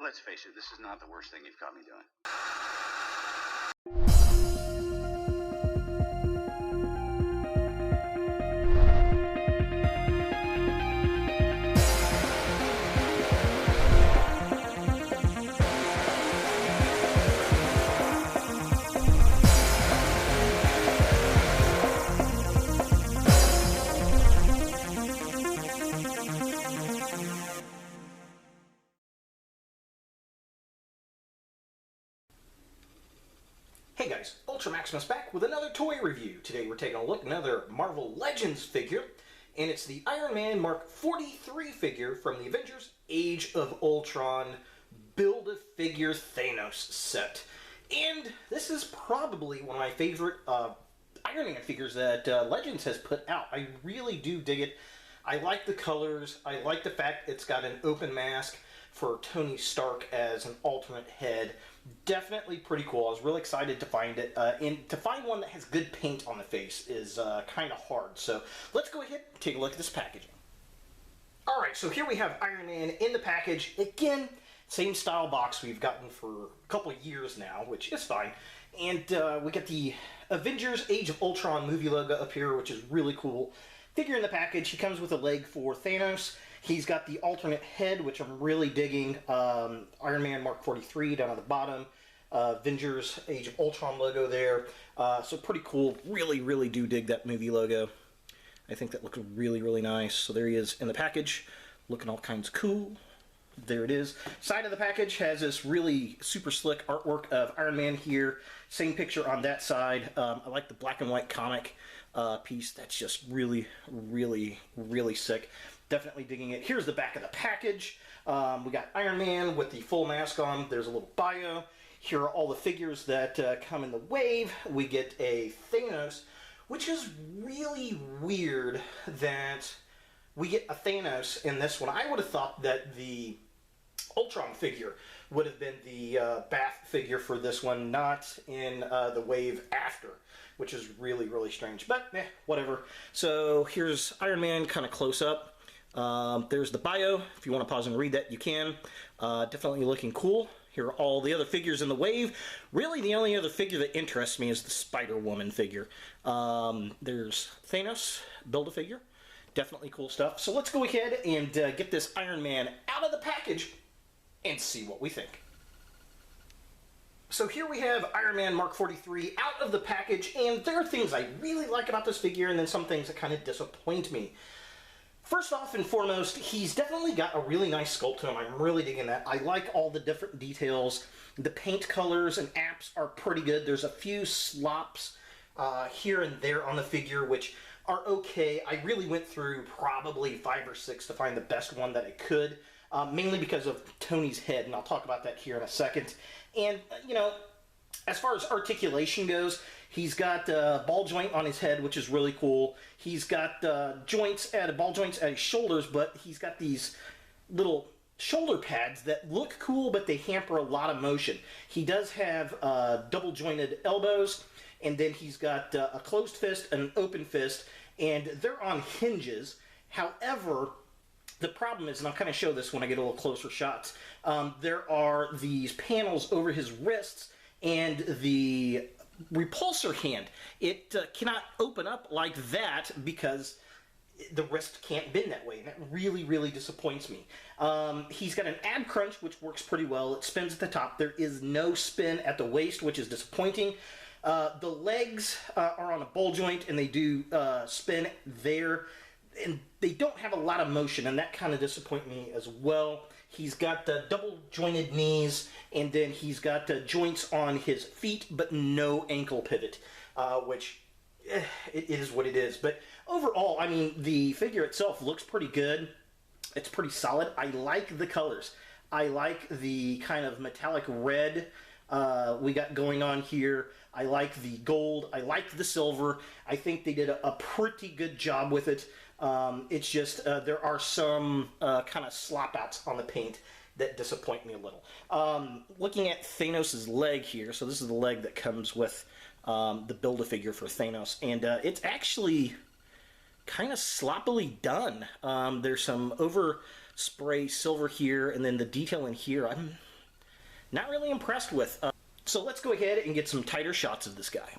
Let's face it, this is not the worst thing you've caught me doing. Hey guys, Ultra Maximus back with another toy review. Today we're taking a look at another Marvel Legends figure, and it's the Iron Man Mark 43 figure from the Avengers Age of Ultron Build-A-Figure Thanos set. And this is probably one of my favorite Iron Man figures that Legends has put out. I really do dig it. I like the colors. I like the fact it's got an open mask for Tony Stark as an alternate head. Definitely pretty cool. I was really excited to find it. And to find one that has good paint on the face is kind of hard. So let's go ahead and take a look at this packaging. Alright, so here we have Iron Man in the package. Again, same style box we've gotten for a couple of years now, which is fine. And we got the Avengers Age of Ultron movie logo up here, which is really cool. Figure in the package. He comes with a leg for Thanos. He's got the alternate head, which I'm really digging. Iron Man Mark 43 down at the bottom. Avengers Age of Ultron logo there. So pretty cool. Really, really do dig that movie logo. I think that looks really, really nice. So there he is in the package, looking all kinds of cool. There it is. Side of the package has this really super slick artwork of Iron Man here. Same picture on that side. I like the black and white comic piece. That's just really, really, really sick. Definitely digging it. Here's the back of the package. We got Iron Man with the full mask on. There's a little bio. Here are all the figures that come in the wave. We get a Thanos, which is really weird that we get a Thanos in this one. I would have thought that the Ultron figure would have been the Bath figure for this one, not in the wave after, which is really, really strange. But, whatever. So here's Iron Man kind of close up. There's the bio. If you want to pause and read that, you can. Definitely looking cool. Here are all the other figures in the wave. Really, the only other figure that interests me is the Spider-Woman figure. There's Thanos, Build-A-Figure. Definitely cool stuff. So let's go ahead and get this Iron Man out of the package and see what we think. So here we have Iron Man Mark 43 out of the package, and there are things I really like about this figure and then some things that kind of disappoint me. First off and foremost, he's definitely got a really nice sculpt to him. I'm really digging that. I like all the different details. The paint colors and apps are pretty good. There's a few slops here and there on the figure, which are okay. I really went through probably 5 or 6 to find the best one that I could, mainly because of Tony's head, and I'll talk about that here in a second. And, you know, as far as articulation goes, he's got a ball joint on his head, which is really cool. He's got ball joints at his shoulders, but he's got these little shoulder pads that look cool, but they hamper a lot of motion. He does have double jointed elbows, and then he's got a closed fist and an open fist, and they're on hinges. However, the problem is, and I'll kind of show this when I get a little closer shots, there are these panels over his wrists, and the repulsor hand, it cannot open up like that because the wrist can't bend that way, and that really, really disappoints me. He's got an ab crunch, which works pretty well. It spins at the top. There is no spin at the waist, which is disappointing. The legs are on a ball joint, and they do spin there, and they don't have a lot of motion, and that kind of disappoints me as well. He's got the double jointed knees, and then he's got joints on his feet, but no ankle pivot, which it is what it is. But overall, I mean, the figure itself looks pretty good. It's pretty solid. I like the colors. I like the kind of metallic red we got going on here. I like the gold. I like the silver. I think they did a pretty good job with it. It's just there are some kind of slop outs on the paint that disappoint me a little. Looking at Thanos' leg here, so this is the leg that comes with the Build-A-Figure for Thanos, and it's actually kind of sloppily done. There's some overspray silver here, and then the detail in here, I'm not really impressed with. So let's go ahead and get some tighter shots of this guy.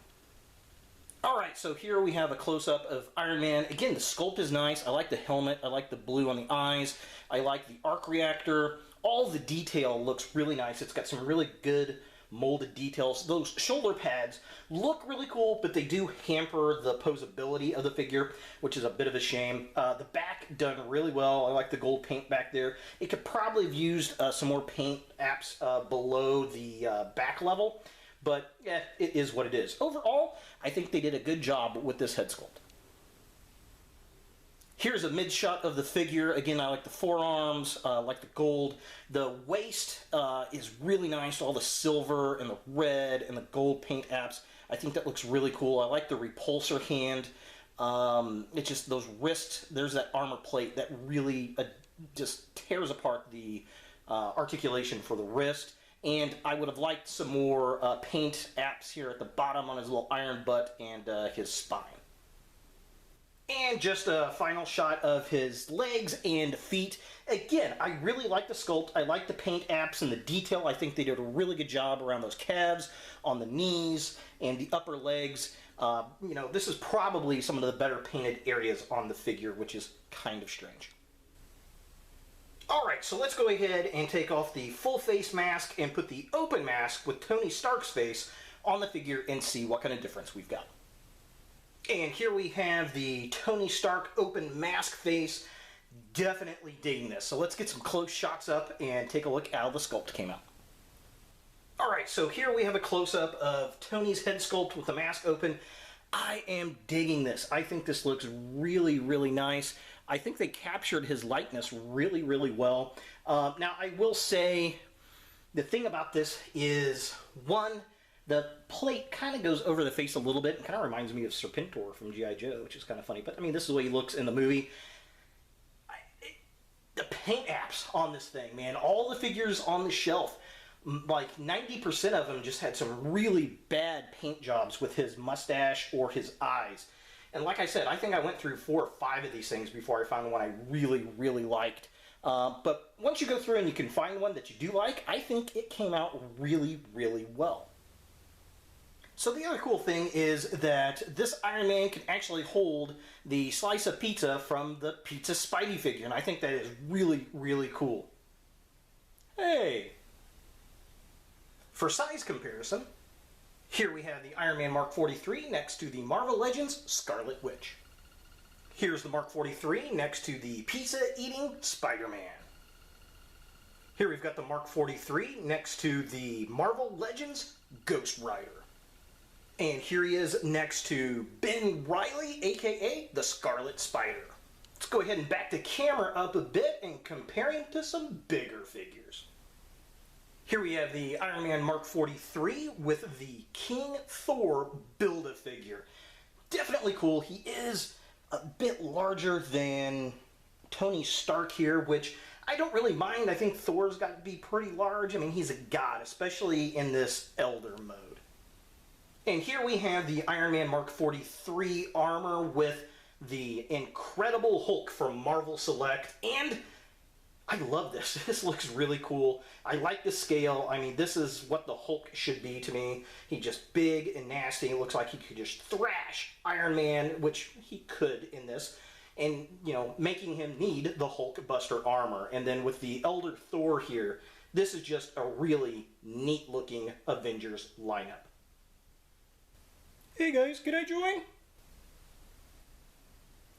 Alright, so here we have a close-up of Iron Man. Again, the sculpt is nice. I like the helmet. I like the blue on the eyes. I like the arc reactor. All the detail looks really nice. It's got some really good molded details. Those shoulder pads look really cool, but they do hamper the posability of the figure, which is a bit of a shame. The back done really well. I like the gold paint back there. It could probably have used some more paint apps below the back level. But, yeah, it is what it is. Overall, I think they did a good job with this head sculpt. Here's a mid shot of the figure. Again, I like the forearms, like the gold. The waist is really nice. All the silver and the red and the gold paint apps. I think that looks really cool. I like the repulsor hand. It's just those wrists. There's that armor plate that really just tears apart the articulation for the wrist. And I would have liked some more paint apps here at the bottom on his little iron butt and his spine. And just a final shot of his legs and feet. Again, I really like the sculpt. I like the paint apps and the detail. I think they did a really good job around those calves, on the knees, and the upper legs. You know, this is probably some of the better painted areas on the figure, which is kind of strange. Alright, so let's go ahead and take off the full face mask and put the open mask with Tony Stark's face on the figure and see what kind of difference we've got. And here we have the Tony Stark open mask face. Definitely digging this. So let's get some close shots up and take a look at how the sculpt came out. Alright, so here we have a close-up of Tony's head sculpt with the mask open. I am digging this. I think this looks really, really nice. I think they captured his likeness really, really well. Now, I will say the thing about this is, one, the plate kind of goes over the face a little bit. It kind of reminds me of Serpentor from G.I. Joe, which is kind of funny. But, I mean, this is the way he looks in the movie. The paint apps on this thing, man. All the figures on the shelf, like 90% of them just had some really bad paint jobs with his mustache or his eyes. And like I said, I think I went through 4 or 5 of these things before I found the one I really, really liked. But once you go through and you can find one that you do like, I think it came out really, really well. So the other cool thing is that this Iron Man can actually hold the slice of pizza from the Pizza Spidey figure, and I think that is really, really cool. Hey! For size comparison, here we have the Iron Man Mark 43 next to the Marvel Legends Scarlet Witch. Here's the Mark 43 next to the pizza-eating Spider-Man. Here we've got the Mark 43 next to the Marvel Legends Ghost Rider. And here he is next to Ben Reilly, aka the Scarlet Spider. Let's go ahead and back the camera up a bit and compare him to some bigger figures. Here we have the Iron Man Mark 43 with the King Thor Build-A-Figure. Definitely cool. He is a bit larger than Tony Stark here, which I don't really mind. I think Thor's got to be pretty large. I mean, he's a god, especially in this Elder mode. And here we have the Iron Man Mark 43 armor with the Incredible Hulk from Marvel Select, and I love this. This looks really cool. I like the scale. I mean, this is what the Hulk should be to me. He's just big and nasty. It looks like he could just thrash Iron Man, which he could in this, and, you know, making him need the Hulk Buster armor. And then with the Elder Thor here, this is just a really neat-looking Avengers lineup. Hey guys, can I join?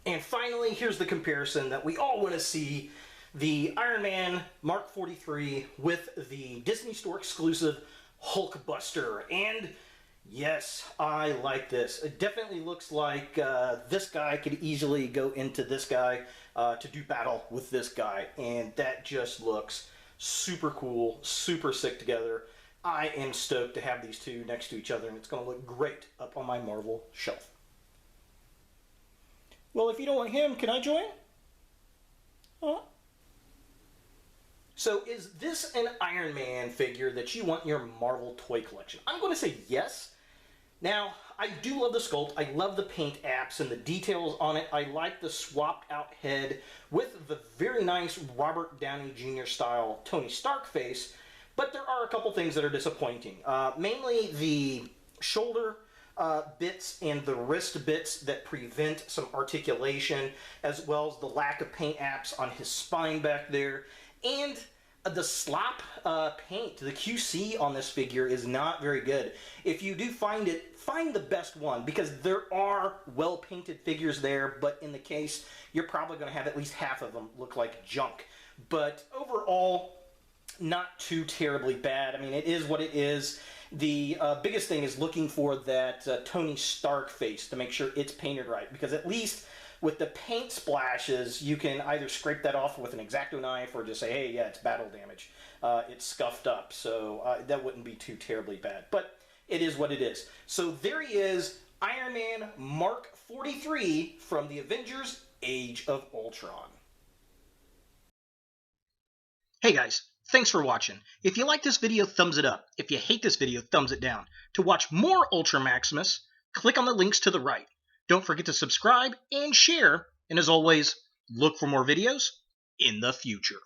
And finally, here's the comparison that we all want to see. The Iron Man Mark 43 with the Disney Store exclusive Hulk Buster. And yes, I like this. It definitely looks like this guy could easily go into this guy to do battle with this guy. And that just looks super cool, super sick together. I am stoked to have these two next to each other, and it's going to look great up on my Marvel shelf. Well, if you don't want him, can I join? Huh? So is this an Iron Man figure that you want in your Marvel toy collection? I'm going to say yes. Now, I do love the sculpt. I love the paint apps and the details on it. I like the swapped out head with the very nice Robert Downey Jr. style Tony Stark face. But there are a couple things that are disappointing. Mainly the shoulder bits and the wrist bits that prevent some articulation, as well as the lack of paint apps on his spine back there, and the slop paint. The QC on this figure is not very good. If you do find it, find the best one, because there are well-painted figures there, but in the case, you're probably going to have at least half of them look like junk. But overall, not too terribly bad. I mean, it is what it is. The biggest thing is looking for that Tony Stark face to make sure it's painted right, because at least with the paint splashes, you can either scrape that off with an X-Acto knife or just say, hey, yeah, it's battle damage. It's scuffed up, so that wouldn't be too terribly bad. But it is what it is. So there he is, Iron Man Mark 43 from the Avengers Age of Ultron. Hey guys, thanks for watching. If you like this video, thumbs it up. If you hate this video, thumbs it down. To watch more Ultra Maximus, click on the links to the right. Don't forget to subscribe and share. And as always, look for more videos in the future.